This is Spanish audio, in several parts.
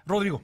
Rodrigo.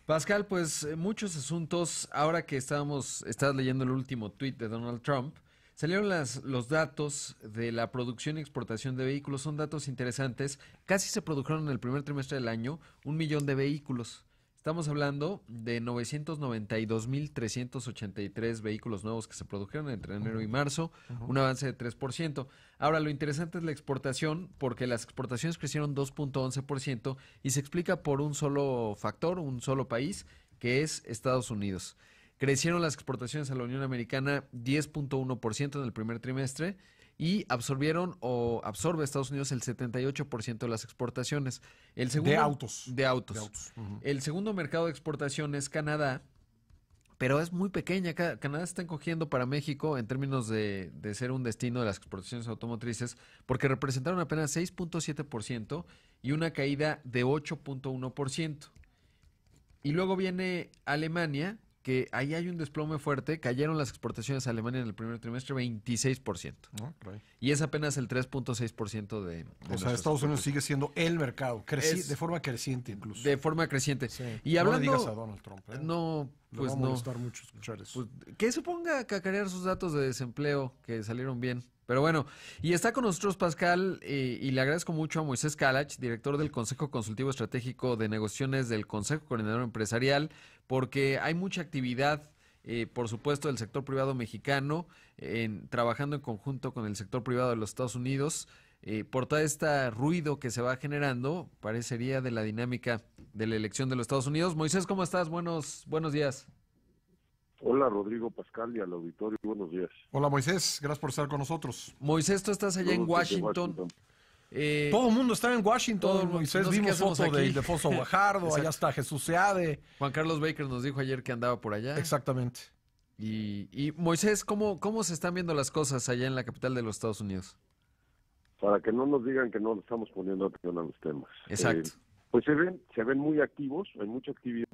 Pascal, pues muchos asuntos, ahora que estás leyendo el último tuit de Donald Trump, salieron los datos de la producción y exportación de vehículos, son datos interesantes, casi se produjeron en el primer trimestre del año 1 millón de vehículos. Estamos hablando de 992.383 vehículos nuevos que se produjeron entre enero y marzo, un avance de 3%. Ahora, lo interesante es la exportación, porque las exportaciones crecieron 2.11% y se explica por un solo factor, un solo país, que es Estados Unidos. Crecieron las exportaciones a la Unión Americana 10.1% en el primer trimestre y absorbe Estados Unidos el 78% de las exportaciones. El De segundo autos. de De autos. autos. El segundo mercado de exportación es Canadá, pero es muy pequeña. Canadá está encogiendo para México en términos de ser un destino de las exportaciones automotrices, porque representaron apenas 6.7% y una caída de 8.1%. Y luego viene Alemania, que ahí hay un desplome fuerte. Cayeron las exportaciones a Alemania en el primer trimestre 26%. ¿No? Por ahí. Y es apenas el 3.6% de O sea, nuestras Estados Unidos sigue exportaciones. siendo el mercado, Es de forma creciente incluso. de forma creciente. Sí. Y No le digas a hablando, Donald Trump, ¿eh? no, Le va pues a no. molestar mucho escuchar eso. Pues que se ponga a cacarear sus datos de desempleo que salieron bien. Pero bueno, y está con nosotros Pascal, y le agradezco mucho a Moisés Kalach, director del Consejo Consultivo Estratégico de Negociaciones del Consejo Coordinador Empresarial, porque hay mucha actividad, por supuesto, del sector privado mexicano, trabajando en conjunto con el sector privado de los Estados Unidos, por todo este ruido que se va generando, parecería de la dinámica de la elección de los Estados Unidos. Moisés, ¿cómo estás? Buenos días. Hola Rodrigo, Pascal y al auditorio, buenos días. Hola Moisés, gracias por estar con nosotros. Moisés, tú estás allá en Saludos desde Washington. Washington. Todo el mundo está en todo Washington, el mundo- Moisés. no sé qué Vimos hacemos foto de aquí. Ildefonso Guajardo, allá Exacto. está Jesús Seade. Juan Carlos Baker nos dijo ayer que andaba por allá. Exactamente. Y Moisés, ¿cómo se están viendo las cosas allá en la capital de los Estados Unidos? Para que no nos digan que no le estamos poniendo atención a los temas. Exacto. Pues se ven muy activos, hay mucha actividad.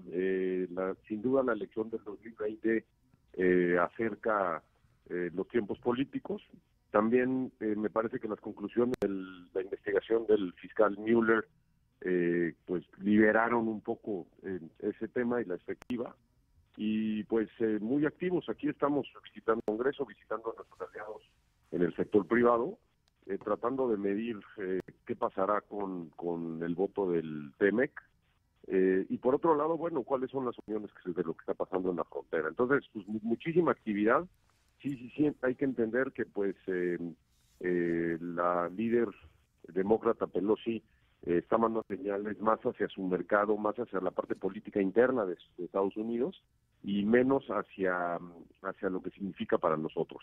Sin duda la elección del 2020 acerca los tiempos políticos. También me parece que las conclusiones de la investigación del fiscal Mueller pues liberaron un poco ese tema y la efectiva. Y pues muy activos. Aquí estamos visitando el Congreso, visitando a nuestros aliados en el sector privado, tratando de medir qué pasará con el voto del TEMEC. Y por otro lado, bueno, cuáles son las opiniones de lo que está pasando en la frontera. Entonces, pues muchísima actividad. Sí, hay que entender que pues la líder demócrata Pelosi está mandando señales más hacia su mercado, más hacia la parte política interna de Estados Unidos y menos hacia lo que significa para nosotros.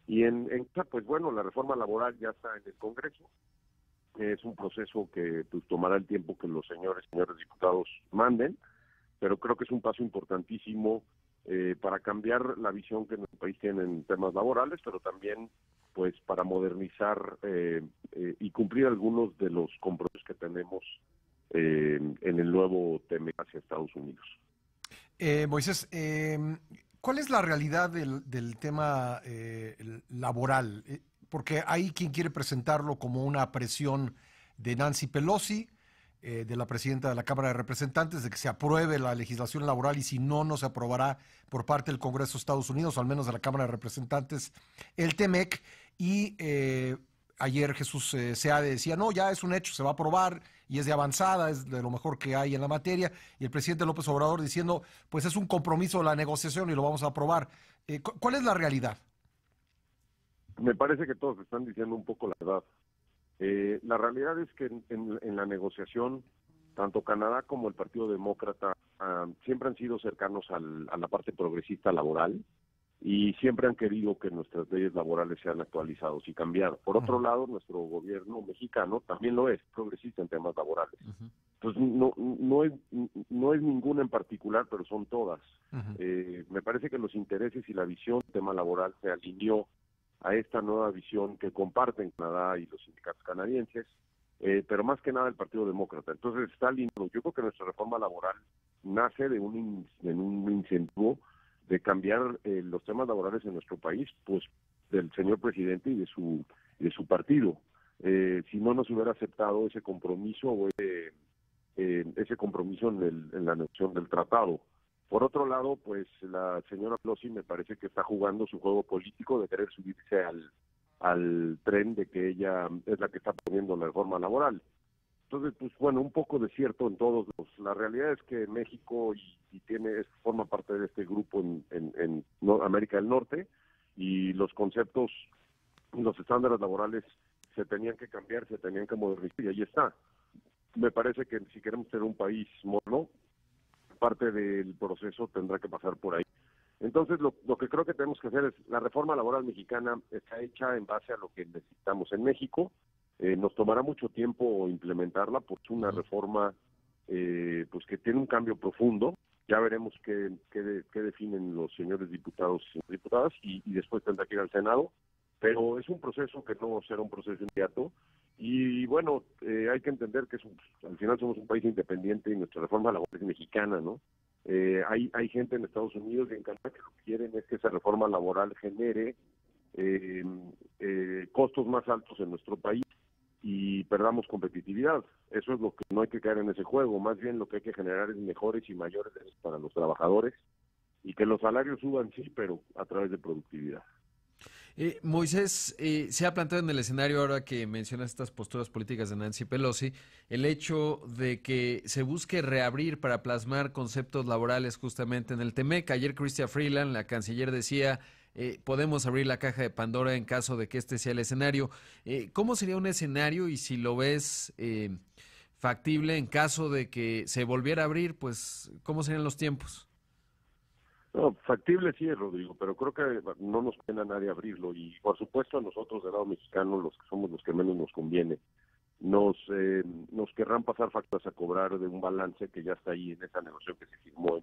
Y pues bueno, la reforma laboral ya está en el Congreso. Es un proceso que pues tomará el tiempo que los señores diputados manden, pero creo que es un paso importantísimo para cambiar la visión que nuestro país tiene en temas laborales, pero también pues para modernizar y cumplir algunos de los compromisos que tenemos en el nuevo tema hacia Estados Unidos. Moisés, ¿cuál es la realidad del tema laboral? Porque hay quien quiere presentarlo como una presión de Nancy Pelosi, de la presidenta de la Cámara de Representantes, de que se apruebe la legislación laboral y si no, no se aprobará por parte del Congreso de Estados Unidos, o al menos de la Cámara de Representantes, el TEMEC. Y ayer Jesús Seade decía, no, ya es un hecho, se va a aprobar y es de avanzada, es de lo mejor que hay en la materia. Y el presidente López Obrador diciendo, pues es un compromiso de la negociación y lo vamos a aprobar. ¿Cuál es la realidad? Me parece que todos están diciendo un poco la verdad. La realidad es que en la negociación, tanto Canadá como el Partido Demócrata siempre han sido cercanos a la parte progresista laboral y siempre han querido que nuestras leyes laborales sean actualizadas y cambiadas. Por otro lado, nuestro gobierno mexicano también lo es, progresista en temas laborales. Entonces, no es ninguna en particular, pero son todas. Me parece que los intereses y la visión del tema laboral se alineó a esta nueva visión que comparten Canadá y los sindicatos canadienses, pero más que nada el Partido Demócrata. Entonces está alineado. Yo creo que nuestra reforma laboral nace de un incentivo de cambiar los temas laborales en nuestro país, pues del señor presidente y de su partido. Si no nos hubiera aceptado ese compromiso o ese compromiso en la negociación del tratado. Por otro lado, pues la señora Pelosi me parece que está jugando su juego político de querer subirse al tren de que ella es la que está poniendo la reforma laboral. Entonces, pues bueno, un poco de cierto en todos la realidad es que México forma parte de este grupo en América del Norte, y los conceptos, los estándares laborales se tenían que cambiar, se tenían que modernizar, y ahí está. Me parece que si queremos tener un país moderno, parte del proceso tendrá que pasar por ahí. Entonces, lo que creo que tenemos que hacer es, la reforma laboral mexicana está hecha en base a lo que necesitamos en México. Nos tomará mucho tiempo implementarla, porque es una reforma pues que tiene un cambio profundo. Ya veremos qué definen los señores diputados y diputadas, y después tendrá que ir al Senado. Pero es un proceso que no será un proceso inmediato. Y bueno, hay que entender que al final somos un país independiente y nuestra reforma laboral es mexicana, ¿no? Hay gente en Estados Unidos y en Canadá que lo que quieren es que esa reforma laboral genere costos más altos en nuestro país y perdamos competitividad. Eso es lo que no hay que caer en ese juego. Más bien lo que hay que generar es mejores y mayores derechos para los trabajadores, y que los salarios suban, sí, pero a través de productividad. Moisés, se ha planteado en el escenario, ahora que mencionas estas posturas políticas de Nancy Pelosi, el hecho de que se busque reabrir para plasmar conceptos laborales justamente en el TEMEC. Ayer Chrystia Freeland, la canciller, decía, podemos abrir la caja de Pandora en caso de que este sea el escenario. ¿Cómo sería un escenario, y si lo ves factible en caso de que se volviera a abrir, pues cómo serían los tiempos? No, factible sí es, Rodrigo, pero creo que no nos pena a nadie abrirlo, y por supuesto a nosotros del lado mexicano, los que somos los que menos nos conviene, nos querrán pasar facturas a cobrar de un balance que ya está ahí en esa negociación que se firmó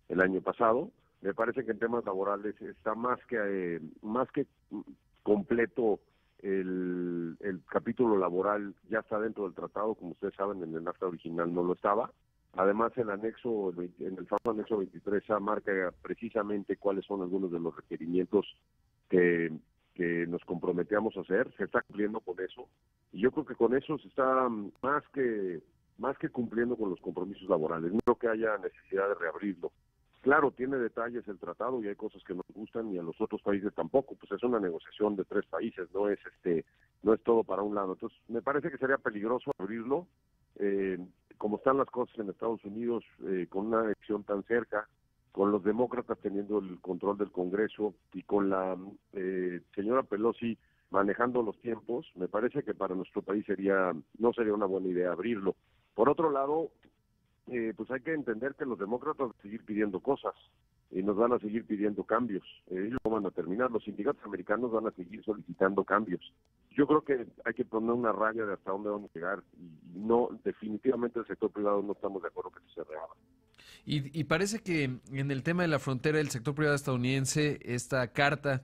el año pasado. Me parece que en temas laborales está más que completo. El capítulo laboral ya está dentro del tratado, como ustedes saben, en el NAFTA original no lo estaba. Además, en el famoso anexo 23A marca precisamente cuáles son algunos de los requerimientos que nos comprometíamos a hacer. Se está cumpliendo con eso, y yo creo que con eso se está más que cumpliendo con los compromisos laborales. No creo que haya necesidad de reabrirlo. Claro, tiene detalles el tratado y hay cosas que nos gustan y a los otros países tampoco. Pues es una negociación de 3 países, no es todo para un lado. Entonces, me parece que sería peligroso abrirlo. Como están las cosas en Estados Unidos, con una elección tan cerca, con los demócratas teniendo el control del Congreso y con la señora Pelosi manejando los tiempos, me parece que para nuestro país no sería una buena idea abrirlo. Por otro lado, pues hay que entender que los demócratas van a seguir pidiendo cosas y nos van a seguir pidiendo cambios. Ellos no van a terminar, los sindicatos americanos van a seguir solicitando cambios. Yo creo que hay que poner una raya de hasta dónde vamos a llegar, y no, definitivamente el sector privado no estamos de acuerdo que se reabra. Y parece que en el tema de la frontera, el sector privado estadounidense, esta carta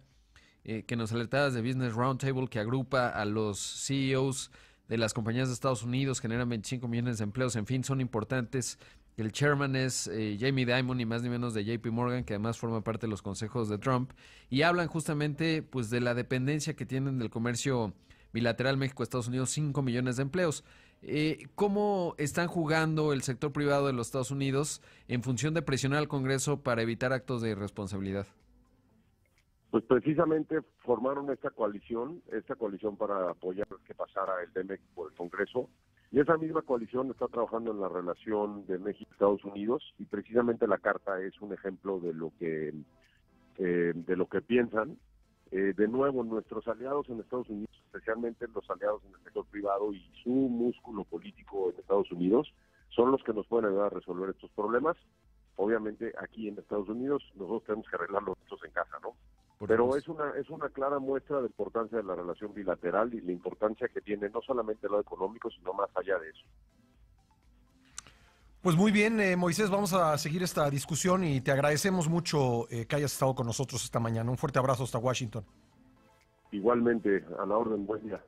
que nos alertabas de Business Roundtable, que agrupa a los CEOs de las compañías de Estados Unidos, generan 25 millones de empleos, en fin, son importantes. El chairman es Jamie Dimon, y más ni menos de JP Morgan, que además forma parte de los consejos de Trump, y hablan justamente pues de la dependencia que tienen del comercio bilateral México-Estados Unidos, 5 millones de empleos. ¿Cómo están jugando el sector privado de los Estados Unidos en función de presionar al Congreso para evitar actos de irresponsabilidad? Pues precisamente formaron esta coalición para apoyar que pasara el TEMEC por el Congreso, y esa misma coalición está trabajando en la relación de México y Estados Unidos, y precisamente la carta es un ejemplo de lo que piensan. De nuevo, nuestros aliados en Estados Unidos, especialmente los aliados en el sector privado y su músculo político en Estados Unidos, son los que nos pueden ayudar a resolver estos problemas. Obviamente aquí en Estados Unidos nosotros tenemos que arreglarlos en casa, ¿no? Pero es una clara muestra de la importancia de la relación bilateral y la importancia que tiene no solamente el lado económico, sino más allá de eso. Pues muy bien, Moisés, vamos a seguir esta discusión y te agradecemos mucho que hayas estado con nosotros esta mañana. Un fuerte abrazo hasta Washington. Igualmente, a la orden, buen día.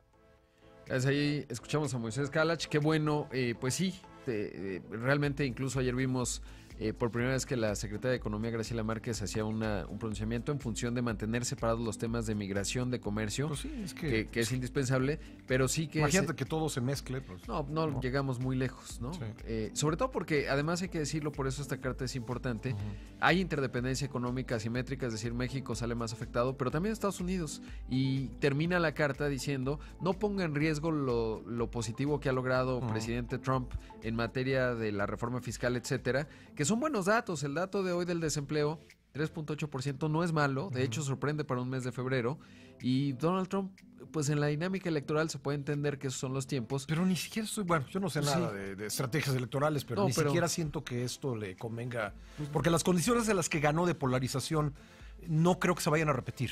Gracias, ahí escuchamos a Moisés Kalach, qué bueno, pues sí, realmente incluso ayer vimos por primera vez que la secretaria de Economía, Graciela Márquez, hacía un pronunciamiento en función de mantener separados los temas de migración, de comercio, Pues sí, es que es indispensable, pero sí que... imagínate que todo se mezcle. Pues, no llegamos muy lejos, ¿no? Sí. Sobre todo porque, además hay que decirlo, por eso esta carta es importante, hay interdependencia económica asimétrica, es decir, México sale más afectado, pero también Estados Unidos, y termina la carta diciendo, no ponga en riesgo lo positivo que ha logrado presidente Trump en materia de la reforma fiscal, etcétera, que son buenos datos. El dato de hoy del desempleo, 3.8%, no es malo, de hecho sorprende para un mes de febrero, y Donald Trump, pues en la dinámica electoral se puede entender que esos son los tiempos. Pero ni siquiera yo no sé Sí. nada de estrategias electorales, pero No, ni siquiera siento que esto le convenga, porque las condiciones de las que ganó de polarización no creo que se vayan a repetir.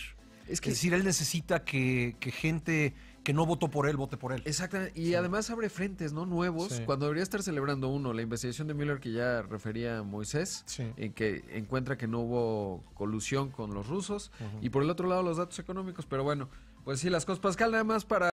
Es que- decir, él necesita que gente que no votó por él vote por él. Exactamente, y además abre frentes, ¿no? Nuevos, Sí. cuando debería estar celebrando uno, la investigación de Mueller que ya refería Moisés, Sí. en que encuentra que no hubo colusión con los rusos, y por el otro lado los datos económicos, pero bueno, pues sí, las cosas. Pascal, nada más para